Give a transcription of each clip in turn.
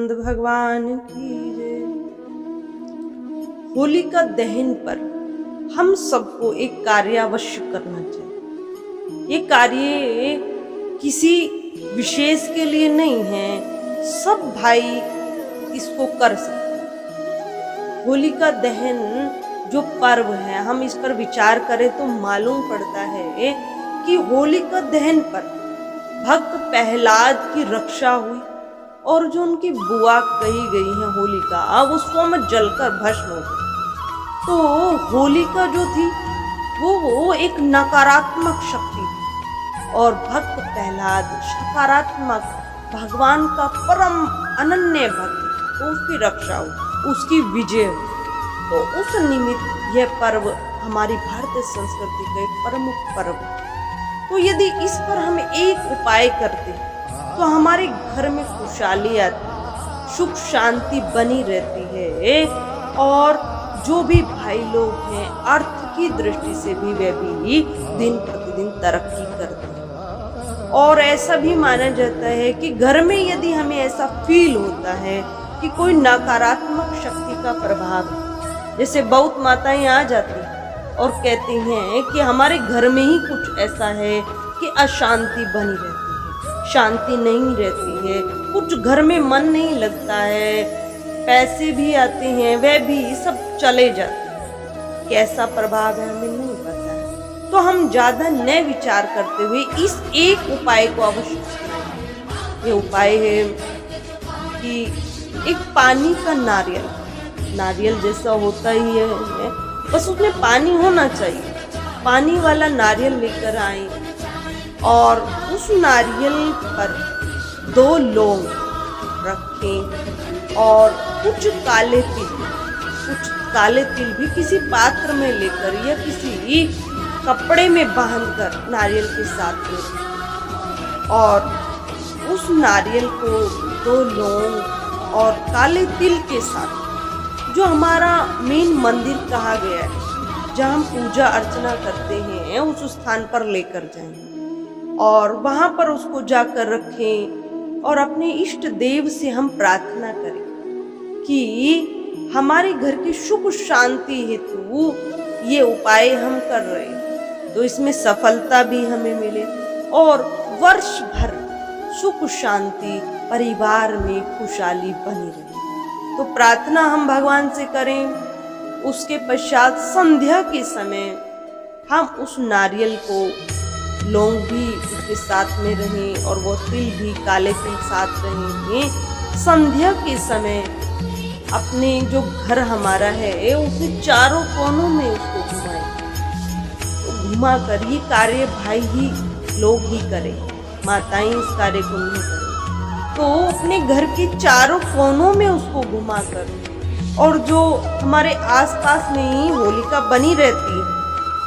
स्कंद भगवान की जय। होलिका दहन पर हम सबको एक कार्य अवश्य करना चाहिए। ये कार्य किसी विशेष के लिए नहीं है, सब भाई इसको कर सकते हैं। होलिका दहन जो पर्व है, हम इस पर विचार करें तो मालूम पड़ता है कि होलिका दहन पर भक्त प्रहलाद की रक्षा हुई और जो उनकी बुआ कही गई है होलिका, वो स्वयं जलकर भस्म हो गई। तो होलिका जो थी वो एक नकारात्मक शक्ति थी और भक्त प्रहलाद सकारात्मक भगवान का परम अनन्य भक्त, तो उसकी रक्षा हुई, उसकी विजय हुई। तो उस निमित्त यह पर्व हमारी भारतीय संस्कृति का एक प्रमुख पर्व है। तो यदि इस पर हम एक उपाय करते तो हमारे घर में खुशहाली आती, सुख शांति बनी रहती है और जो भी भाई लोग हैं अर्थ की दृष्टि से भी वे भी दिन प्रतिदिन तरक्की करते हैं। और ऐसा भी माना जाता है कि घर में यदि हमें ऐसा फील होता है कि कोई नकारात्मक शक्ति का प्रभाव है, जैसे बहुत माताएं आ जाती और कहती हैं कि हमारे घर में ही कुछ ऐसा है कि अशांति बनी रहती है, शांति नहीं रहती है, कुछ घर में मन नहीं लगता है, पैसे भी आते हैं वह भी सब चले जाते हैं, कैसा प्रभाव है हमें नहीं पता है। तो हम ज्यादा न विचार करते हुए इस एक उपाय को अवश्य करें। ये उपाय है कि एक पानी का नारियल जैसा होता ही है, बस उसमें पानी होना चाहिए, पानी वाला नारियल लेकर आए और उस नारियल पर 2 लौंग रखें और कुछ काले तिल भी किसी पात्र में लेकर या किसी कपड़े में बांधकर नारियल के साथ में, और उस नारियल को 2 लौंग और काले तिल के साथ जो हमारा मेन मंदिर कहा गया है, जहाँ हम पूजा अर्चना करते हैं, उस स्थान पर लेकर जाएं और वहां पर उसको जाकर रखें और अपने इष्ट देव से हम प्रार्थना करें कि हमारे घर की सुख शांति हेतु ये उपाय हम कर रहे हैं, तो इसमें सफलता भी हमें मिले और वर्ष भर सुख शांति परिवार में खुशहाली बनी रहे। तो प्रार्थना हम भगवान से करें। उसके पश्चात संध्या के समय हम उस नारियल को, लौंग भी उसके साथ में रहें और वो तिल भी, काले तिल साथ रहेंगे। संध्या के समय अपने जो घर हमारा है उसके चारों कोनों में उसको घुमाएं। तो घुमा कर ये कार्य भाई ही लोग ही करें, माताएं इस कार्य को नहीं करें। तो अपने घर के चारों कोनों में उसको घुमाकर, और जो हमारे आसपास में ही होलिका बनी रहती है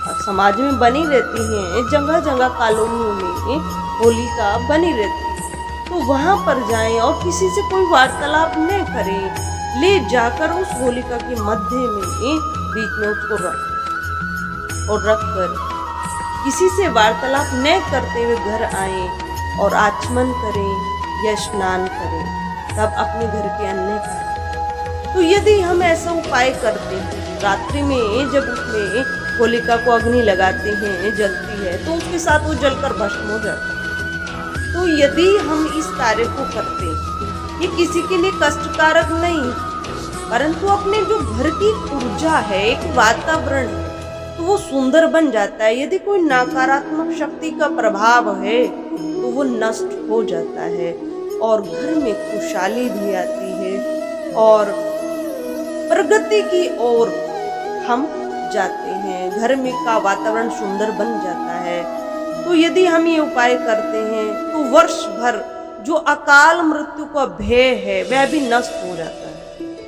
और समाज में बनी रहती है, जगह जगह कॉलोनियों में होलिका बनी रहती है, तो वहां पर जाएं और किसी से कोई वार्तालाप न करें, ले जाकर उस होलिका के मध्य में बीच में उसको रखकर किसी से वार्तालाप न करते हुए घर आए और आचमन करें या स्नान करें, तब अपने घर के अन्य करें। तो यदि हम ऐसा उपाय करते हैं, रात्रि में जब उसमें होलिका को अग्नि लगाते हैं, जलती है, तो उसके साथ वो जलकर भस्म हो जाता है। तो यदि हम इस कार्य को करते हैं, ये किसी के लिए कष्टकारक नहीं, परंतु अपने जो घर की ऊर्जा है, एक वातावरण है, तो वो सुंदर बन जाता है। यदि कोई नकारात्मक शक्ति का प्रभाव है तो वो नष्ट हो जाता है और घर में खुशहाली भी आती है और प्रगति की ओर हम जाते हैं, घर में का वातावरण सुंदर बन जाता है। तो यदि हम ये उपाय करते हैं तो वर्ष भर जो अकाल मृत्यु का भय है वह भी नष्ट हो जाता है।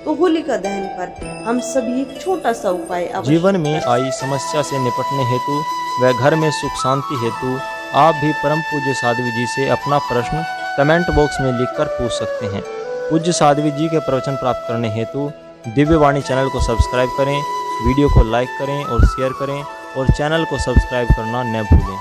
तो होलिका दहन पर हम सभी एक छोटा सा उपाय जीवन में आई समस्या से निपटने हेतु व घर में सुख शांति हेतु आप भी परम पूज्य साध्वी जी से अपना प्रश्न कमेंट बॉक्स में लिखकर पूछ सकते हैं। पूज्य साध्वी जी के प्रवचन प्राप्त करने हेतु दिव्यवाणी चैनल को सब्सक्राइब करें, वीडियो को लाइक करें और शेयर करें और चैनल को सब्सक्राइब करना न भूलें।